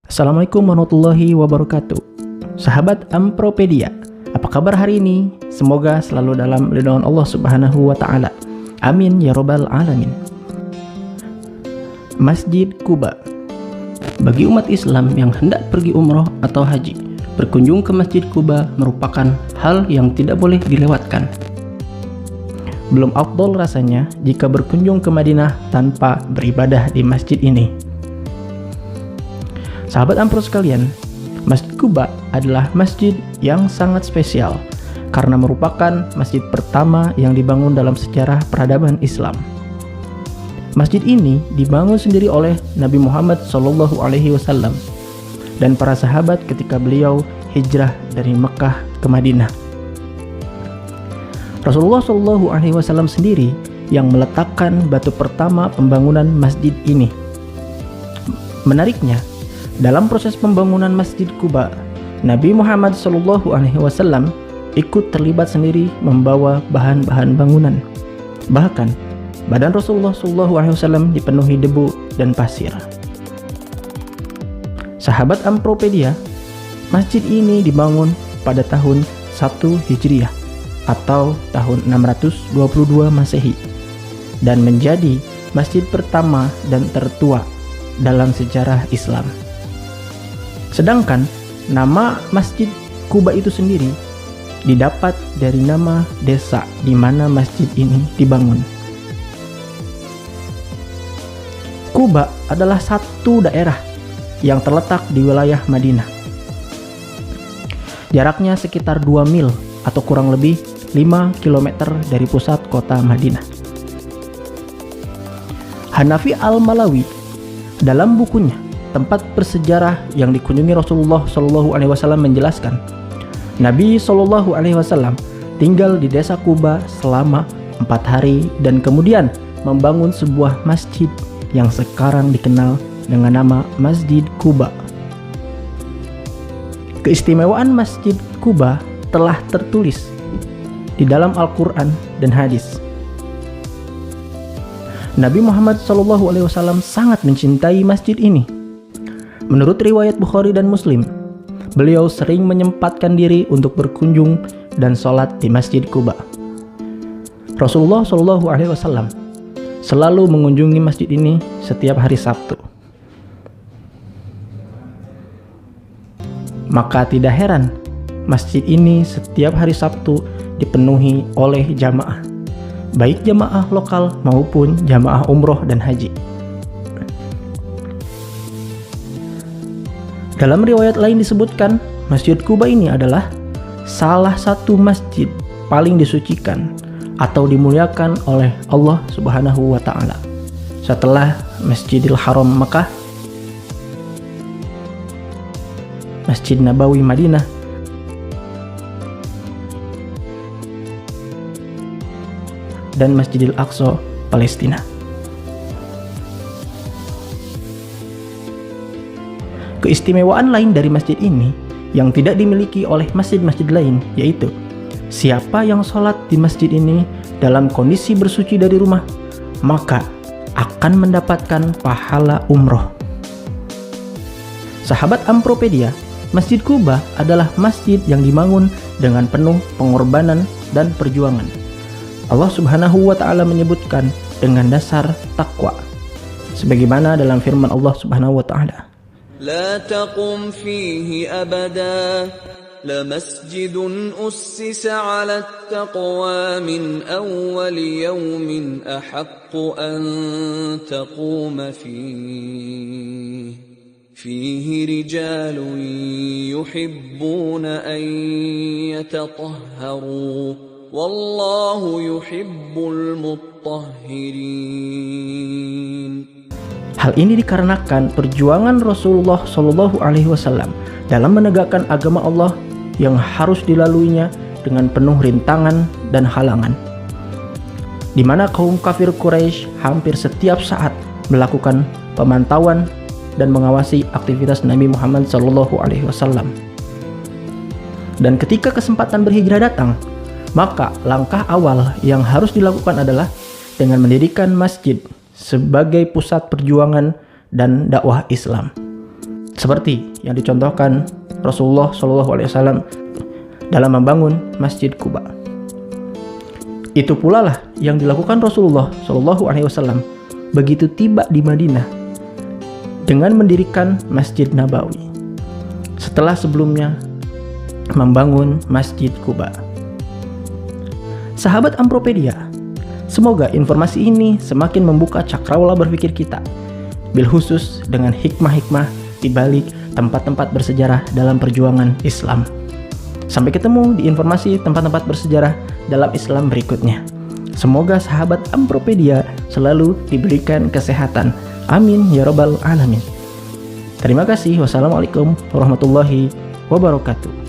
Assalamualaikum warahmatullahi wabarakatuh. Sahabat Ampropedia, apa kabar hari ini? Semoga selalu dalam lindungan Allah Subhanahu wa Ta'ala. Amin ya Rabbal Alamin. Masjid Quba. Bagi umat Islam yang hendak pergi umroh atau haji, berkunjung ke Masjid Quba merupakan hal yang tidak boleh dilewatkan. Belum afdol rasanya jika berkunjung ke Madinah tanpa beribadah di masjid ini. Sahabat Ampro sekalian, Masjid Quba adalah masjid yang sangat spesial karena merupakan masjid pertama yang dibangun dalam sejarah peradaban Islam. Masjid ini dibangun sendiri oleh Nabi Muhammad SAW dan para sahabat ketika beliau hijrah dari Mekah ke Madinah. Rasulullah SAW sendiri yang meletakkan batu pertama pembangunan masjid ini. Menariknya, dalam proses pembangunan Masjid Quba, Nabi Muhammad SAW ikut terlibat sendiri membawa bahan-bahan bangunan. Bahkan, badan Rasulullah SAW dipenuhi debu dan pasir. Sahabat Ampropedia, masjid ini dibangun pada tahun 1 Hijriah atau tahun 622 Masehi dan menjadi masjid pertama dan tertua dalam sejarah Islam. Sedangkan nama Masjid Quba itu sendiri didapat dari nama desa di mana masjid ini dibangun. Quba adalah satu daerah yang terletak di wilayah Madinah. Jaraknya sekitar 2 mil atau kurang lebih 5 km dari pusat kota Madinah. Hanafi Al-Malawi dalam bukunya Tempat Bersejarah yang dikunjungi Rasulullah SAW menjelaskan, Nabi SAW tinggal di desa Quba selama 4 hari dan kemudian membangun sebuah masjid yang sekarang dikenal dengan nama Masjid Quba. Keistimewaan Masjid Quba telah tertulis di dalam Al-Quran dan hadis. Nabi Muhammad SAW sangat mencintai masjid ini. Menurut riwayat Bukhari dan Muslim, beliau sering menyempatkan diri untuk berkunjung dan sholat di Masjid Quba. Rasulullah SAW selalu mengunjungi masjid ini setiap hari Sabtu. Maka tidak heran, masjid ini setiap hari Sabtu dipenuhi oleh jamaah, baik jamaah lokal maupun jamaah umroh dan haji. Dalam riwayat lain disebutkan, Masjid Quba ini adalah salah satu masjid paling disucikan atau dimuliakan oleh Allah Subhanahu wa Ta'ala setelah Masjidil Haram Mekah, Masjid Nabawi Madinah, dan Masjidil Aqsa Palestina. Keistimewaan lain dari masjid ini yang tidak dimiliki oleh masjid-masjid lain yaitu siapa yang sholat di masjid ini dalam kondisi bersuci dari rumah maka akan mendapatkan pahala umroh. Sahabat Ampropedia, Masjid Quba adalah masjid yang dibangun dengan penuh pengorbanan dan perjuangan. Allah Subhanahu wa Ta'ala menyebutkan dengan dasar takwa sebagaimana dalam firman Allah Subhanahu wa Ta'ala, لا تقم فيه أبدا لمسجد أسس على التقوى من أول يوم أحق أن تقوم فيه رجال يحبون أن يتطهروا والله يحب المطهرين. Hal ini dikarenakan perjuangan Rasulullah SAW dalam menegakkan agama Allah yang harus dilaluinya dengan penuh rintangan dan halangan, di mana kaum kafir Quraisy hampir setiap saat melakukan pemantauan dan mengawasi aktivitas Nabi Muhammad SAW. Dan ketika kesempatan berhijrah datang, maka langkah awal yang harus dilakukan adalah dengan mendirikan masjid sebagai pusat perjuangan dan dakwah Islam. seperti yang dicontohkan Rasulullah SAW dalam membangun Masjid Quba. Itu pula lah yang dilakukan Rasulullah SAW begitu tiba di Madinah dengan mendirikan Masjid Nabawi setelah sebelumnya membangun Masjid Quba. Sahabat Ampropedia, semoga informasi ini semakin membuka cakrawala berpikir kita, bil khusus dengan hikmah-hikmah di balik tempat-tempat bersejarah dalam perjuangan Islam. Sampai ketemu di informasi tempat-tempat bersejarah dalam Islam berikutnya. Semoga sahabat Ampropedia selalu diberikan kesehatan. Amin ya rabbal alamin. Terima kasih. Wassalamualaikum warahmatullahi wabarakatuh.